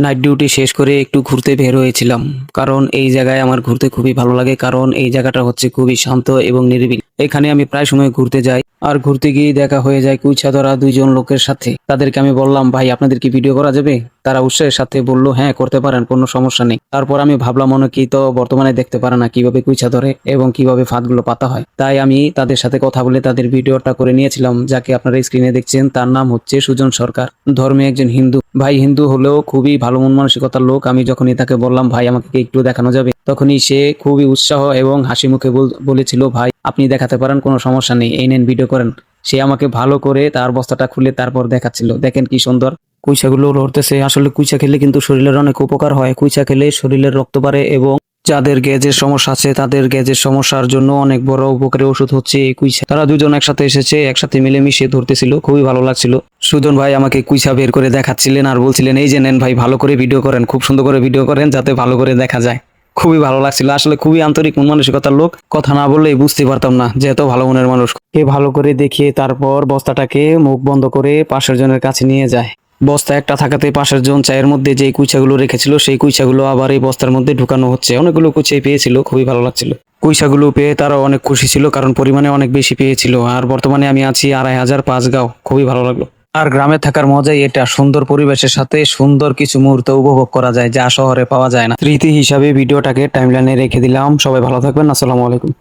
Night duty শেষ করে একটু ঘুরতে বের হয়েছিলাম, কারণ এই জায়গায় আমার ঘুরতে খুবই ভালো লাগে। কারণ এই জায়গাটা হচ্ছে খুবই শান্ত এবং নিরিবিলি। এখানে আমি প্রায় সময় ঘুরতে যাই, আর ঘুরতে গিয়ে দেখা হয়ে যায় কুইছা ধরা দুইজন লোকের সাথে। তাদেরকে আমি বললাম, ভাই আপনাদের কি ভিডিও করা যাবে? তারা উৎসাহের সাথে বলল, হ্যাঁ করতে পারেন, কোনো সমস্যা নেই। তারপর আমি ভাবলাম, অনেকেই তো বর্তমানে দেখতে পারে না কিভাবে কুইছা ধরে এবং কিভাবে ফাঁদগুলো পাতা হয়। তাই আমি তাদের সাথে কথা বলে তাদের ভিডিওটা করে নিয়েছিলাম। যাকে আপনারা স্ক্রিনে দেখছেন তার নাম হচ্ছে সুজন সরকার। ধর্মে একজন হিন্দু ভাই, হিন্দু হলেও খুবই ভালো মন মানসিকতার লোক। আমি যখনই তাকে বললাম, ভাই আমাকে কি একটু দেখানো যাবে, তখনই সে খুবই উৎসাহ এবং হাসি মুখে বলেছিল, ভাই আপনি দেখাতে পারেন, কোনো সমস্যা নেই, এই নেন ভিডিও করেন। সে আমাকে ভালো করে তার বস্তাটা খুলে তারপর দেখাচ্ছিল। দেখেন কি সুন্দর কুইছাগুলো লড়তেছে। আসলে কুইছা খেলে কিন্তু শরীরের অনেক উপকার হয়। কুইছা খেলে শরীরের রক্ত বাড়ে এবং যাদের গ্যাজের সমস্যা আছে তাদের গ্যাজের সমস্যার জন্য অনেক বড় উপকারী ওষুধ হচ্ছে এই কুইছা। তারা দুজন একসাথে এসেছে, একসাথে মিলেমিশে ধরতেছিল, খুবই ভালো লাগছিল। সুজন ভাই আমাকে কুইছা বের করে দেখাচ্ছিলেন আর বলছিলেন, এই যে নেন ভাই, ভালো করে ভিডিও করেন, খুব সুন্দর করে ভিডিও করেন যাতে ভালো করে দেখা যায়। খুবই ভালো লাগছিল। আসলে খুবই আন্তরিক মন মানসিকতার লোক। কথা না বললেই বুঝতে পারতাম না যে এত ভালো মনের মানুষ। কে ভালো করে দেখিয়ে তারপর বস্তাটাকে মুখ বন্ধ করে পাশের জনের কাছে নিয়ে যায়। বস্তা একটা থাকাতে পাশের জন চায়ের মধ্যে যে কুইছাগুলো রেখেছিল সেই কুইছাগুলো আবার এই বস্তার মধ্যে ঢুকানো হচ্ছে। অনেকগুলো কুইছাই পেয়েছিল, খুবই ভালো লাগছিল। কুইছাগুলো পেয়ে তারা অনেক খুশি ছিল, কারণ পরিমাণে অনেক বেশি পেয়েছিল। আর বর্তমানে আমি আছি 2500 পাঁচগাঁও। খুবই ভালো লাগলো। আর গ্রামে থাকার মজাই এটা, সুন্দর পরিবেশের সাথে সুন্দর কিছু মুহূর্ত উপভোগ করা যায় যা শহরে পাওয়া যায় না। স্মৃতি হিসাবে ভিডিওটাকে টাইমলাইনে রেখে দিলাম। সবাই ভালো থাকবেন। আসসালামু আলাইকুম।